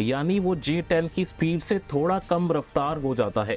यानी वो J10 की स्पीड से थोड़ा कम रफ्तार हो जाता है,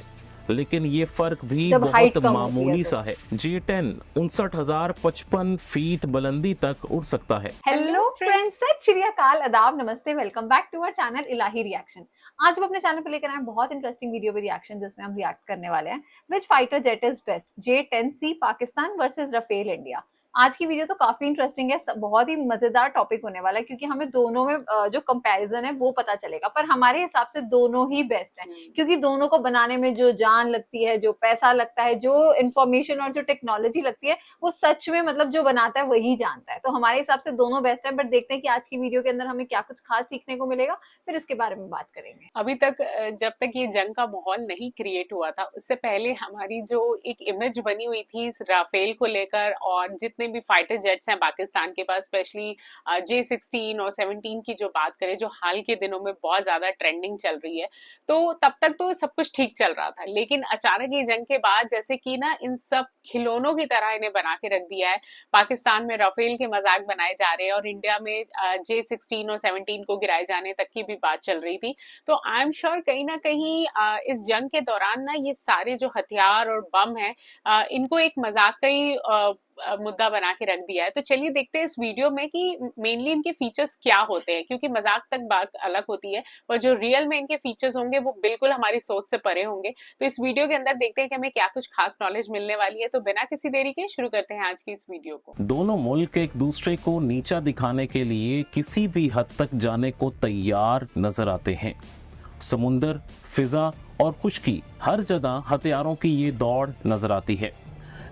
लेकिन ये फर्क भी जब हाइट बहुत कम होती है मामूली तो। सा है। J10 59,055 फीट बुलंदी तक उड़ सकता है। हेलो फ्रेंड्स, सत श्री अकाल, आदाब, नमस्ते, welcome back to our channel Ilahi reaction. आज हम अपने चैनल पर लेकर आए हैं बहुत इंटरेस्टिंग वीडियो पे रिएक्शन, जिसमें हम रिएक्ट करने वाले हैं which fighter jet is best, J10C Pakistan versus Rafale India. आज की वीडियो तो काफी इंटरेस्टिंग है, बहुत ही मजेदार टॉपिक होने वाला है, क्योंकि हमें दोनों में जो कंपैरिजन है वो पता चलेगा। पर हमारे हिसाब से दोनों ही बेस्ट हैं, क्योंकि दोनों को बनाने में जो जान लगती है, जो पैसा लगता है, जो इंफॉर्मेशन और जो टेक्नोलॉजी लगती है, वो सच में मतलब जो बनाता है वही जानता है। तो हमारे हिसाब से दोनों बेस्ट है, बट देखते हैं कि आज की वीडियो के अंदर हमें क्या कुछ खास सीखने को मिलेगा, फिर इसके बारे में बात करेंगे। अभी तक जब तक ये जंग का माहौल नहीं क्रिएट हुआ था, उससे पहले हमारी जो एक इमेज बनी हुई थी इस राफेल को लेकर, और जितने भी फाइटर जेट्स हैं पाकिस्तान के पास, स्पेशली J16 और 17 की जो बात करें, जो हाल के दिनों में बहुत ज्यादा ट्रेंडिंग चल रही है, तो तब तक तो सब कुछ ठीक चल रहा था। लेकिन अचानक ये जंग के बाद जैसे कि ना इन सब खिलौनों की तरह इन्हें बना के रख दिया है। पाकिस्तान में राफेल के मजाक बनाए जा रहे हैं और इंडिया में J16 और 17 को गिराए जाने तक की भी बात चल रही थी। तो आई एम श्योर कहीं ना कहीं इस जंग के दौरान ना ये सारे जो हथियार और बम है, इनको एक मजाक का ही मुद्दा बना के रख दिया है। तो चलिए देखते हैं इस वीडियो में कि मेनली इनके फीचर्स क्या होते हैं, क्योंकि मजाक तक बात अलग होती है और जो रियल में इनके फीचर्स होंगे वो बिल्कुल हमारी सोच से परे होंगे। तो इस वीडियो के अंदर देखते हैं कि हमें क्या कुछ खास नॉलेज मिलने वाली है। तो बिना किसी देरी के शुरू करते हैं आज की इस वीडियो को। दोनों मुल्क एक दूसरे को नीचा दिखाने के लिए किसी भी हद तक जाने को तैयार नजर आते हैं। समुंदर, फिजा और खुश्की, हर जगह हथियारों की ये दौड़ नजर आती है।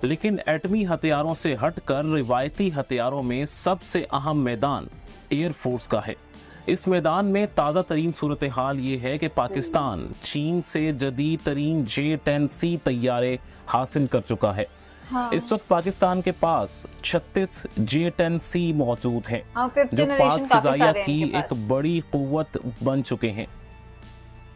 लेकिन एटमी हथियारों से हटकर रिवायती हथियारों में सबसे अहम मैदान एयरफोर्स का है। इस मैदान में ताज़ा तरीन सूरत हाल ये है कि पाकिस्तान चीन से जदीद तरीन J10C तैयारे हासिल कर चुका है। हाँ। इस वक्त पाकिस्तान के पास 36 J10C मौजूद हैं, जो पाक फिजाइया की एक बड़ी कुव्वत बन चुके हैं।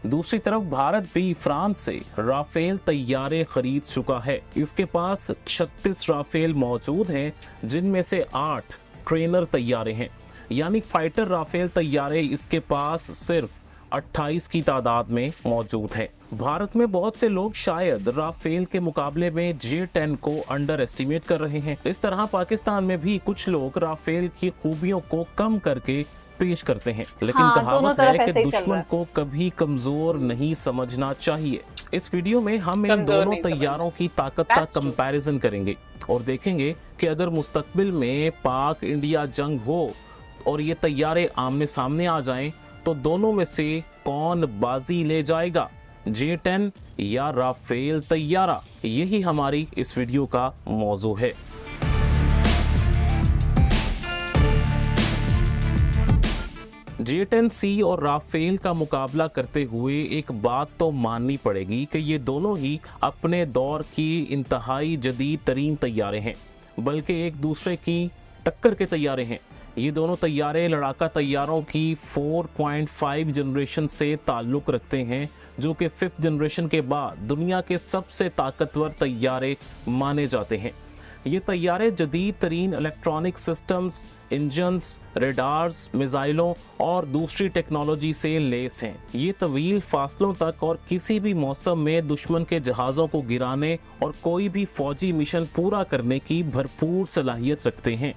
दूसरी तरफ भारत भी फ्रांस से राफेल तैयारे खरीद चुका है। इसके पास 36 राफेल मौजूद हैं, जिनमें से 8 ट्रेनर तैयारे हैं, यानी फाइटर राफेल तैयारे इसके पास सिर्फ 28 की तादाद में मौजूद है। भारत में बहुत से लोग शायद राफेल के मुकाबले में J10 को अंडर एस्टिमेट कर रहे हैं। इस तरह पाकिस्तान में भी कुछ लोग राफेल की खूबियों को कम करके पेश करते हैं, लेकिन हाँ, कहावत है कि दुश्मन को कभी कमजोर नहीं समझना चाहिए। इस वीडियो में हम इन दोनों तैयारों की ताकत का कंपैरिजन करेंगे और देखेंगे कि अगर मुस्तकबिल में पाक इंडिया जंग हो और ये तैयारे आमने सामने आ जाएं, तो दोनों में से कौन बाजी ले जाएगा, J10 या राफेल तैयारा। यही हमारी इस वीडियो का मौजू है। J10C और राफेल का मुकाबला करते हुए एक बात तो माननी पड़ेगी कि ये दोनों ही अपने दौर की इंतहाई जदीद तरीन तैयारे हैं, बल्कि एक दूसरे की टक्कर के तैयारे हैं। ये दोनों तैयारे लड़ाका तैयारों की 4.5 जनरेशन से ताल्लुक़ रखते हैं, जो कि 5th जनरेशन के बाद दुनिया के सबसे ताकतवर तैयारे माने जाते हैं। ये तैयारे जदीद तरीन इलेक्ट्रॉनिक सिस्टम्स, इंजन्स, रेडार्स, मिसाइलों और दूसरी टेक्नोलॉजी से लेस हैं। ये तवील फासलों तक और किसी भी मौसम में दुश्मन के जहाज़ों को गिराने और कोई भी फौजी मिशन पूरा करने की भरपूर सलाहियत रखते हैं।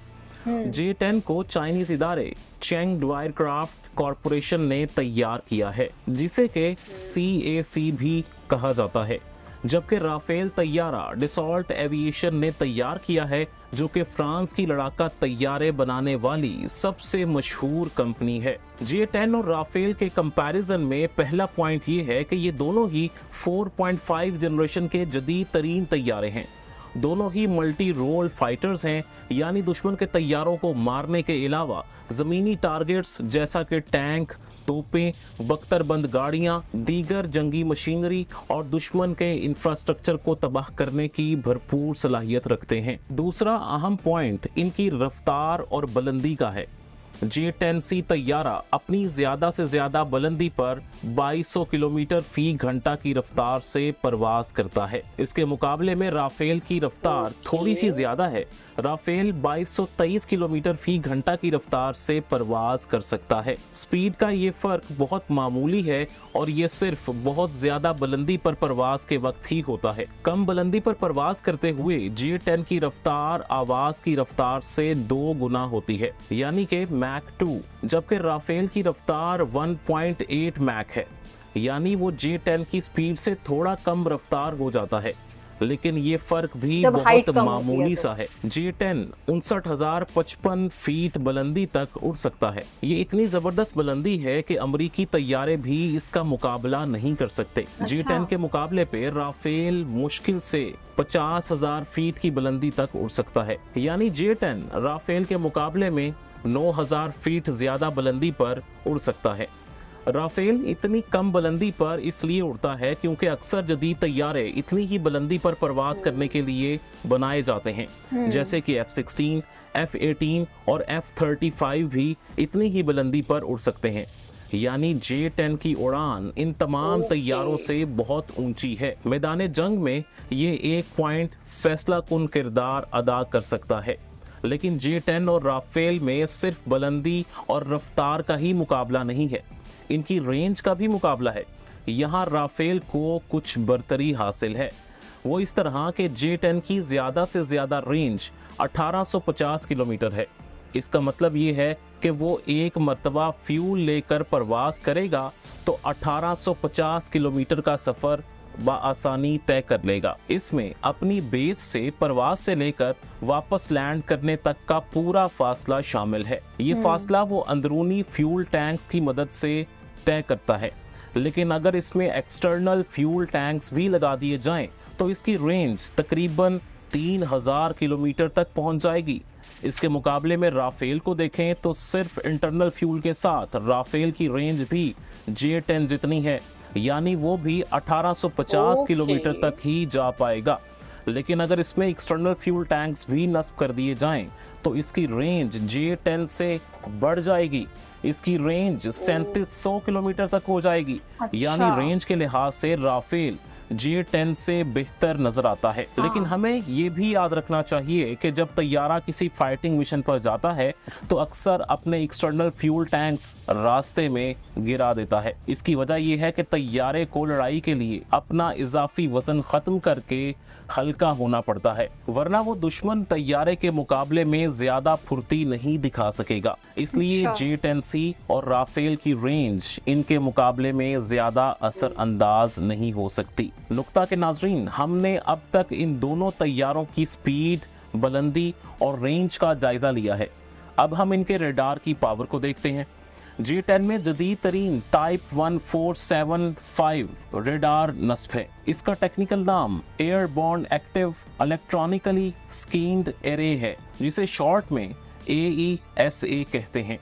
J10 को चाइनीज इदारे चेंग एयरक्राफ्ट कॉरपोरेशन ने तैयार किया है, जिसे के CAC भी कहा जाता है, जबकि राफेल तैयारा डसॉल्ट एविएशन ने तैयार किया है, जो कि फ्रांस की लड़ाका तैयारे बनाने वाली सबसे मशहूर कंपनी है। J10 और राफेल के कंपैरिजन में पहला पॉइंट ये है कि ये दोनों ही 4.5 जनरेशन के जदीद तरीन तैयारे हैं। दोनों ही मल्टी रोल फाइटर्स हैं, यानी दुश्मन के तैयारों को मारने के अलावा ज़मीनी टारगेट्स जैसा कि टैंक, तोपें, बख्तरबंद गाड़ियां, दीगर जंगी मशीनरी और दुश्मन के इंफ्रास्ट्रक्चर को तबाह करने की भरपूर सलाहियत रखते हैं। दूसरा अहम पॉइंट इनकी रफ्तार और बुलंदी का है। J-10C तैयारा अपनी ज्यादा से ज्यादा बुलंदी पर 2200 किलोमीटर फी घंटा की रफ्तार से परवाज करता है। इसके मुकाबले में राफेल की रफ्तार थोड़ी सी ज्यादा है। राफेल 2223 किलोमीटर फी घंटा की रफ्तार से परवाज कर सकता है। स्पीड का ये फर्क बहुत मामूली है और ये सिर्फ बहुत ज्यादा बुलंदी पर परवाज के वक्त ही होता है। कम बुलंदी पर परवाज करते हुए J-10 की रफ्तार आवाज की रफ्तार से 2 गुना होती है, यानी कि मैक 2, जबकि राफेल की रफ्तार 1.8 मैक है, यानी वो J-10 की स्पीड से थोड़ा कम रफ्तार हो जाता है। लेकिन ये फर्क भी जब हाइट बहुत कम होती है मामूली तो। सा है। J-10 59,055 फीट बुलंदी तक उड़ सकता है। ये इतनी जबरदस्त बुलंदी है कि अमेरिकी तैयारे भी इसका मुकाबला नहीं कर सकते। अच्छा। J-10 के मुकाबले पे राफेल मुश्किल से 50,000 फीट की बुलंदी तक उड़ सकता है, यानी J-10 राफेल के मुकाबले में 9,000 फीट ज्यादा बुलंदी पर उड़ सकता है। राफेल इतनी कम बुलंदी पर इसलिए उड़ता है क्योंकि अक्सर जदीद तैयारे इतनी ही बुलंदी पर परवाज करने के लिए बनाए जाते हैं, जैसे कि F-16, F-18 और F-35 भी इतनी ही बुलंदी पर उड़ सकते हैं। यानी J-10 की उड़ान इन तमाम तैयारों से बहुत ऊंची है। मैदान जंग में ये एक पॉइंट फैसला कुन किरदार अदा कर सकता है। लेकिन J-10 और राफेल में सिर्फ बुलंदी और रफ्तार का ही मुकाबला नहीं है, इनकी रेंज का भी मुकाबला है। यहाँ राफेल को कुछ बरतरी हासिल है। वो इस तरह के J-10 की ज्यादा से ज्यादा रेंज 1850 किलोमीटर है। इसका मतलब ये है कि वो एक मर्तबा फ्यूल लेकर परवाज करेगा तो 1850 किलोमीटर का सफर बआसानी तय कर लेगा। इसमें अपनी बेस से परवाज से लेकर वापस लैंड करने तक का पूरा फासला शामिल है। ये फासला वो अंदरूनी फ्यूल टैंक्स की मदद से तय करता है। लेकिन अगर इसमें एक्सटर्नल फ्यूल टैंक्स भी लगा दिए जाएं तो इसकी रेंज तकरीबन 3000 किलोमीटर तक पहुंच जाएगी। इसके मुकाबले में राफेल को देखें तो सिर्फ इंटरनल फ्यूल के साथ राफेल की रेंज भी J-10 जितनी है, यानी वो भी 1850 किलोमीटर तक ही जा पाएगा। लेकिन अगर इसमें एक्सटर्नल फ्यूल टैंक्स भी नस्ब कर दिए जाएं तो इसकी रेंज J-10 से बढ़ जाएगी। इसकी रेंज 3700 किलोमीटर तक हो जाएगी। यानी रेंज के लिहाज से राफेल J-10 से बेहतर नजर आता है। लेकिन हमें ये भी याद रखना चाहिए कि जब तैयारा किसी फाइटिंग मिशन पर जाता है तो अक्सर अपने एक्सटर्नल फ्यूल टैंक्स रास्ते में गिरा देता है। इसकी वजह यह है कि तैयारे को लड़ाई के लिए अपना इजाफी वजन खत्म करके हल्का होना पड़ता है, वरना वो दुश्मन तैयारे के मुकाबले में ज्यादा फुर्ती नहीं दिखा सकेगा। इसलिए J-10C और राफेल की रेंज इनके मुकाबले में ज्यादा असर अंदाज नहीं हो सकती। नुक्ता के नाजरीन, हमने अब तक इन दोनों तैयारों की स्पीड, बुलंदी और रेंज का जायजा लिया है। अब हम इनके रडार की पावर को देखते हैं। J-10 में जदीद तरीन टाइप 1475 रेडार नस्ब है। इसका टेक्निकल नाम airborne active electronically scanned array है, जिसे शॉर्ट में AESA कहते हैं।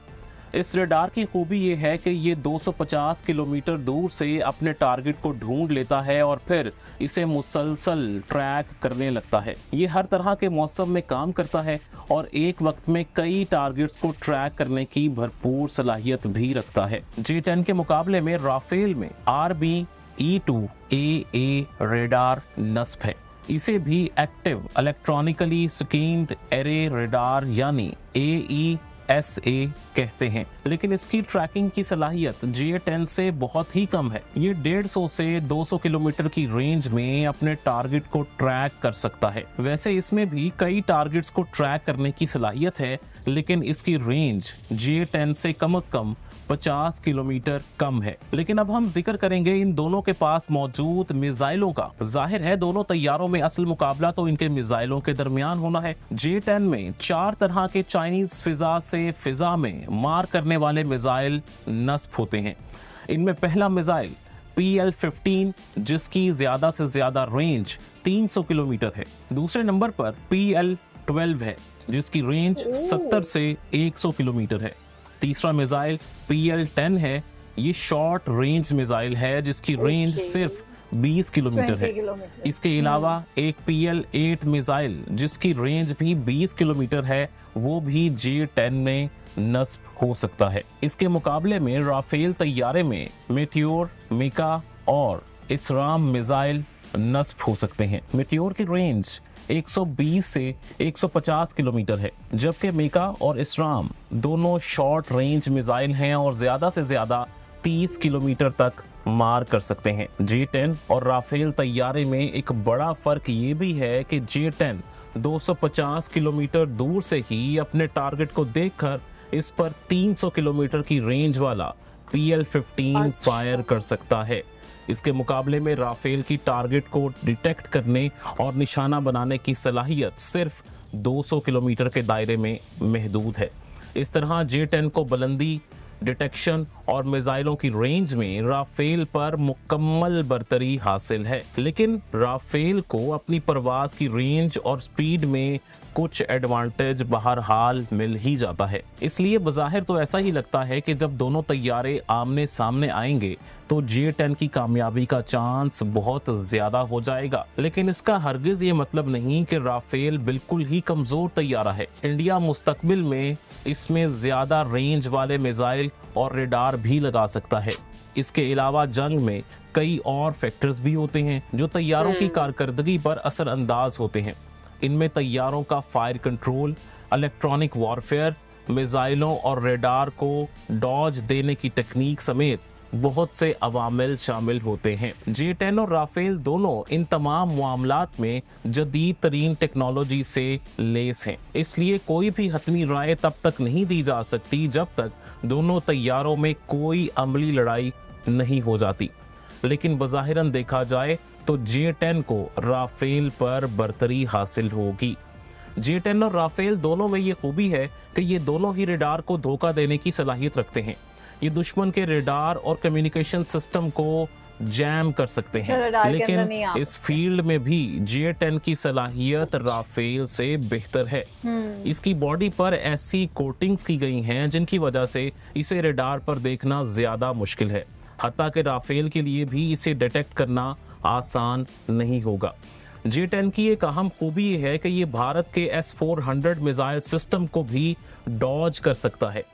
इस रेडार की खूबी ये है कि ये 250 किलोमीटर दूर से अपने टारगेट को ढूंढ लेता है और फिर इसे मुसलसल ट्रैक करने लगता है। ये हर तरह के मौसम में काम करता है और एक वक्त में कई टारगेट्स को ट्रैक करने की भरपूर सलाहियत भी रखता है। J-10 के मुकाबले में राफेल में RBE-2AA रेडार नस्ब है। इसे भी active electronically scanned array radar यानी AESA कहते हैं, लेकिन इसकी ट्रैकिंग की सलाहियत J-10 से बहुत ही कम है। ये 150 से 200 किलोमीटर की रेंज में अपने टारगेट को ट्रैक कर सकता है। वैसे इसमें भी कई टारगेट्स को ट्रैक करने की सलाहियत है, लेकिन इसकी रेंज J-10 से कम 50 किलोमीटर कम है। लेकिन अब हम जिक्र करेंगे इन दोनों के पास मौजूद मिसाइलों का। जाहिर है दोनों तैयारों में असल मुकाबला तो इनके मिसाइलों के दरमियान होना है। J-10 में 4 तरह के चाइनीज फिजा से फिजा में मार करने वाले मिसाइल नस्ब होते हैं। इनमें पहला मिसाइल PL-15 जिसकी ज्यादा से ज्यादा रेंज 300 किलोमीटर है। दूसरे नंबर पर PL-12 है जिसकी रेंज 70 से 100 किलोमीटर है। तीसरा मिसाइल PL-10 है। ये शॉर्ट रेंज मिसाइल है जिसकी रेंज सिर्फ 20 किलोमीटर है। इसके अलावा एक PL-8 मिसाइल जिसकी रेंज भी 20 किलोमीटर है, वो भी J-10 में नस्ब हो सकता है। इसके मुकाबले में राफेल तैयारे में मेटियोर, मिका और इसराम मिसाइल नस्ब हो सकते हैं। मेटियोर की रेंज 120 से 150 किलोमीटर है, जबकि मिका और इसराम दोनों शॉर्ट रेंज मिसाइल हैं और ज्यादा से ज्यादा 30 किलोमीटर तक मार कर सकते हैं। J-10 और राफेल तैयारे में एक बड़ा फर्क ये भी है कि J-10 250 किलोमीटर दूर से ही अपने टारगेट को देखकर इस पर 300 किलोमीटर की रेंज वाला PL-15 फायर कर सकता है। इसके मुकाबले में राफेल की टारगेट को डिटेक्ट करने और निशाना बनाने की सलाहियत सिर्फ 200 किलोमीटर के दायरे में महदूद है। इस तरह J-10 को बुलंदी, डिटेक्शन और मिसाइलों की रेंज में राफेल पर मुकम्मल बरतरी हासिल है, लेकिन राफेल को अपनी परवाज की रेंज और स्पीड में कुछ एडवांटेज बहरहाल मिल ही जाता है। इसलिए बज़ाहिर तो ऐसा ही लगता है कि जब दोनों तैयारे आमने सामने आएंगे तो J-10 की कामयाबी का चांस बहुत ज्यादा हो जाएगा, लेकिन इसका हरगिज ये मतलब नहीं कि राफेल बिल्कुल ही कमजोर तैयारा है। इंडिया मुस्तकबिल में इसमें ज्यादा रेंज वाले मिसाइल और रेडार भी लगा सकता है। इसके अलावा जंग में कई और फैक्टर्स भी होते हैं जो तैयारों की कारकर्दगी पर असरअंदाज होते हैं। इनमें तैयारों का फायर कंट्रोल, इलेक्ट्रॉनिक वॉरफेयर, मिसाइलों और रेडार को डॉज देने की टेक्निक समेत बहुत से अवामिल शामिल होते हैं। J-10 और राफेल दोनों इन तमाम मामलात में जदीद तरीन टेक्नोलॉजी से लेस हैं। इसलिए कोई भी हतमी राय तब तक नहीं दी जा सकती जब तक दोनों तैयारों में कोई अमली लड़ाई नहीं हो जाती। लेकिन बज़ाहिरन देखा जाए तो J-10 को राफेल पर बरतरी हासिल होगी। J-10 और राफेल दोनों में ये खूबी है कि ये दोनों ही रेडार को धोखा देने की सलाहियत रखते हैं। ये दुश्मन के रेडार और कम्युनिकेशन सिस्टम को जैम कर सकते हैं, लेकिन इस फील्ड में भी J-10 की सलाहियत राफेल से बेहतर है। इसकी बॉडी पर ऐसी कोटिंग्स की गई हैं जिनकी वजह से इसे रेडार पर देखना ज्यादा मुश्किल है। हत्ता कि राफेल के लिए भी इसे डिटेक्ट करना आसान नहीं होगा। J-10 की एक अहम खूबी है कि ये भारत के S-400 मिसाइल सिस्टम को भी डॉज कर सकता है,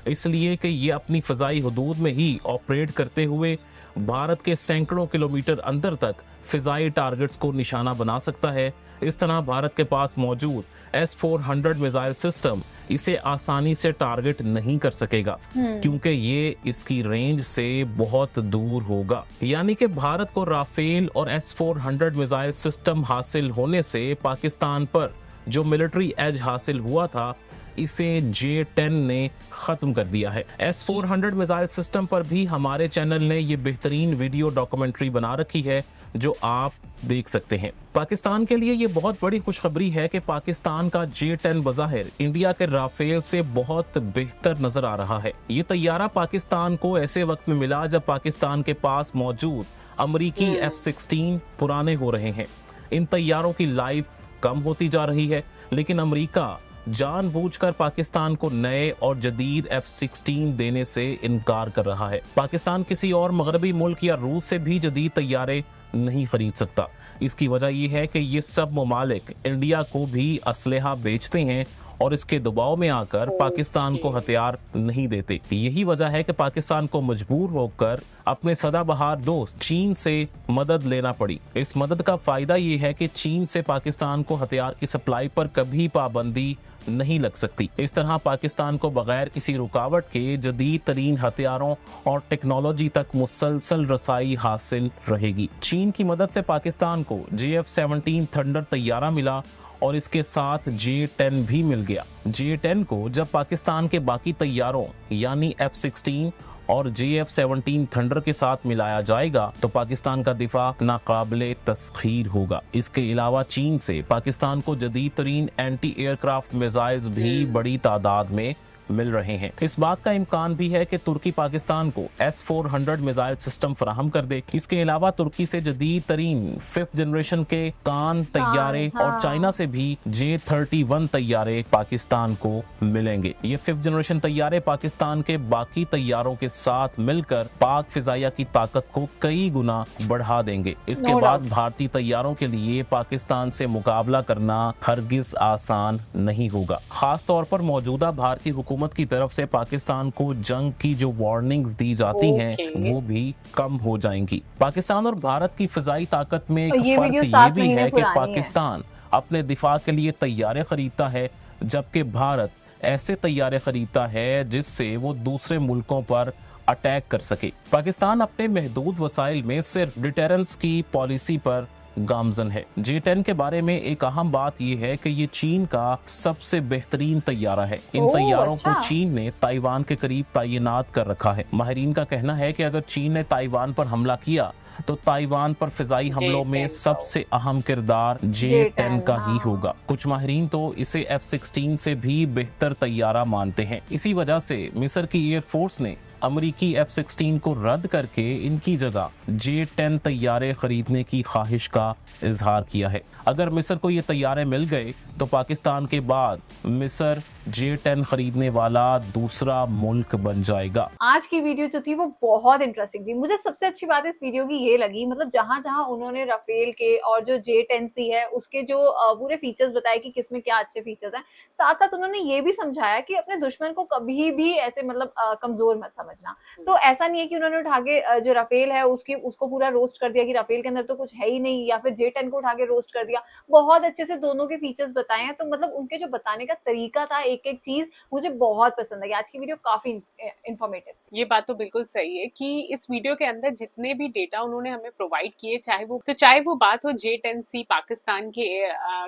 इसलिए कि ये अपनी फ़ज़ाई हदूद में ही ऑपरेट करते हुए भारत के सैकड़ों किलोमीटर अंदर तक फ़िज़ाई टारगेट्स को निशाना बना सकता है। इस तरह भारत के पास मौजूद S-400 मिसाइल सिस्टम इसे आसानी से टारगेट नहीं कर सकेगा, क्योंकि ये इसकी रेंज से बहुत दूर होगा। यानी कि भारत को राफेल और S-400 मिसाइल सिस्टम हासिल होने से पाकिस्तान पर जो मिलिट्री एज हासिल हुआ था इसे J-10 ने खत्म कर दिया है। S-400 मिसाइल सिस्टम पर भी हमारे चैनल ने ये बेहतरीन वीडियो डॉक्यूमेंट्री बना रखी है जो आप देख सकते हैं। पाकिस्तान के लिए ये बहुत बड़ी खुशखबरी है कि पाकिस्तान का J-10 बज़ाहिर इंडिया के राफेल से बहुत बेहतर नजर आ रहा है। ये तैयारा पाकिस्तान को ऐसे वक्त में मिला जब पाकिस्तान के पास मौजूद अमरीकी F-16 पुराने हो रहे हैं। इन तैयारों की लाइफ कम होती जा रही है, लेकिन अमरीका जानबूझकर पाकिस्तान को नए और जदीद F-16 देने से इनकार कर रहा है। पाकिस्तान किसी और मगरबी मुल्क या रूस से भी जदीद तैयारे नहीं खरीद सकता। इसकी वजह यह है कि ये सब ममालिक इंडिया को भी असलहा बेचते हैं और इसके दबाव में आकर पाकिस्तान को हथियार नहीं देते। यही वजह है कि पाकिस्तान को मजबूर होकर अपने सदाबहार दोस्त चीन से मदद लेना पड़ी। इस मदद का फायदा ये है कि चीन से पाकिस्तान को हथियार की सप्लाई पर कभी पाबंदी नहीं लग सकती। इस तरह पाकिस्तान को बगैर किसी रुकावट के जदीद तरीन हथियारों और टेक्नोलॉजी तक मुसलसल रसाई हासिल रहेगी। चीन की मदद से पाकिस्तान को JF-17 थंडर तैयारा मिला और इसके साथ J-10 भी मिल गया। J-10 को जब पाकिस्तान के बाकी तैयारों यानी F-16 और JF-17 थंडर के साथ मिलाया जाएगा तो पाकिस्तान का दिफा नाकाबिले तस्खीर होगा। इसके अलावा चीन से पाकिस्तान को जदीद तरीन एंटी एयरक्राफ्ट मिसाइल्स भी बड़ी तादाद में मिल रहे हैं। इस बात का इम्कान भी है कि तुर्की पाकिस्तान को S-400 मिसाइल सिस्टम फराहम कर दे। इसके अलावा तुर्की से जदीद तरीन 5th जनरेशन के कान तैयारे और चाइना से भी J-31 तैयारे पाकिस्तान को मिलेंगे। ये 5th जनरेशन तैयारे पाकिस्तान के बाकी तैयारों के साथ मिलकर पाक फिजाइया की ताकत को कई गुना बढ़ा देंगे। इसके बाद भारतीय तैयारों के लिए पाकिस्तान से मुकाबला करना हरगिज आसान नहीं होगा। खास तौर पर मौजूदा भारतीय हुकूमत की तरफ से पाकिस्तान को जंग की जो वार्निंग्स दी जाती हैं ओके। वो भी कम हो जाएंगी। पाकिस्तान और भारत की फिजाई ताकत में और एक ये फर्क वीडियो ये 7 भी महीने है कि पुरानी है। पाकिस्तान अपने दिफा के लिए तैयारे खरीदता है, जबकि भारत ऐसे तैयारे खरीदता है जिससे वो दूसरे मुल्कों पर अटैक कर सके। पाकिस्तान अपने महदूद वसाइल में सिर्फ डिटेरेंस की पॉलिसी पर गामजन है। J-10 के बारे में एक अहम बात यह है कि ये चीन का सबसे बेहतरीन तैयारा है। इन ओह, तैयारों को अच्छा। चीन ने ताइवान के करीब तैनात कर रखा है। माहिरीन का कहना है कि अगर चीन ने ताइवान पर हमला किया तो ताइवान पर फिजाई हमलों में J-10 सबसे अहम किरदार J-10 J-10, का ही हाँ। होगा। कुछ माहिरीन तो इसे F-16 से भी बेहतर तैयारा मानते हैं। इसी वजह से मिस्र की एयरफोर्स ने अमरीकी F-16 को रद्द करके इनकी जगह J-10 तैयारे खरीदने की ख्वाहिश का इजहार किया है। अगर मिस्र को ये तैयारे मिल गए तो पाकिस्तान के बाद मिस्र J-10 खरीदने वाला दूसरा मुल्क बन जाएगा। आज की वीडियो जो थी वो बहुत इंटरेस्टिंग थी। मुझे सबसे अच्छी बात इस वीडियो की ये लगी, मतलब जहां-जहां उन्होंने राफेल के और जो J-10C है उसके जो पूरे फीचर्स बताए कि किसमें क्या अच्छे फीचर्स हैं। साथ-साथ उन्होंने ये भी समझाया कि अपने दुश्मन को कभी भी ऐसे मतलब कमजोर मत समझना। तो ऐसा नहीं है कि उन्होंने उठा के जो राफेल है उसको पूरा रोस्ट कर दिया कि राफेल के अंदर तो कुछ है ही नहीं, या फिर J-10 को उठा के रोस्ट कर दिया। बहुत अच्छे से दोनों के फीचर्स बताए हैं। तो मतलब उनके जो बताने का तरीका था एक-एक चीज, मुझे बहुत पसंद आई। आज की वीडियो काफी इंफॉर्मेटिव थी। ये बात तो बिल्कुल सही है कि इस वीडियो के अंदर जितने भी डेटा उन्होंने हमें प्रोवाइड किए, चाहे वो बात हो J-10C पाकिस्तान के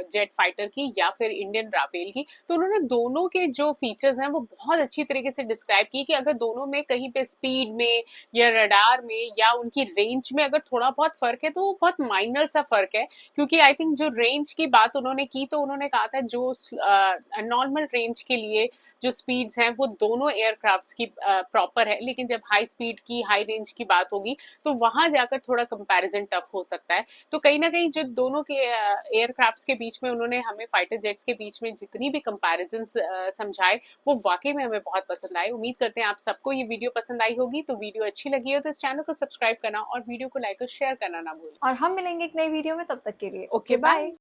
जेट फाइटर की या फिर इंडियन राफेल की, तो उन्होंने दोनों के जो फीचर्स हैं वो बहुत अच्छी तरीके से डिस्क्राइब की कि अगर दोनों में कहीं पे स्पीड में या रडार में या उनकी रेंज में अगर थोड़ा बहुत फर्क है तो वो बहुत माइनर सा फर्क है। क्योंकि आई थिंक जो रेंज की बात उन्होंने की तो उन्होंने कहा था जो नॉर्मल रेंज के लिए जो स्पीड्स हैं वो दोनों एयरक्राफ्ट्स की प्रॉपर है, लेकिन जब हाई स्पीड की हाई रेंज की बात होगी तो वहां जाकर थोड़ा कंपैरिजन टफ हो सकता है। तो कहीं ना कहीं जो दोनों के एयरक्राफ्ट्स के बीच में उन्होंने हमें फाइटर जेट्स के बीच में जितनी भी कंपैरिजन समझाए वो वाकई में हमें बहुत पसंद आए। उम्मीद करते हैं आप सबको ये वीडियो पसंद आई होगी। तो वीडियो अच्छी लगी हो तो इस चैनल को सब्सक्राइब करना और वीडियो को लाइक और शेयर करना ना भूलें। और हम मिलेंगे एक नई वीडियो में, तब तक के लिए ओके, बाय। बाय।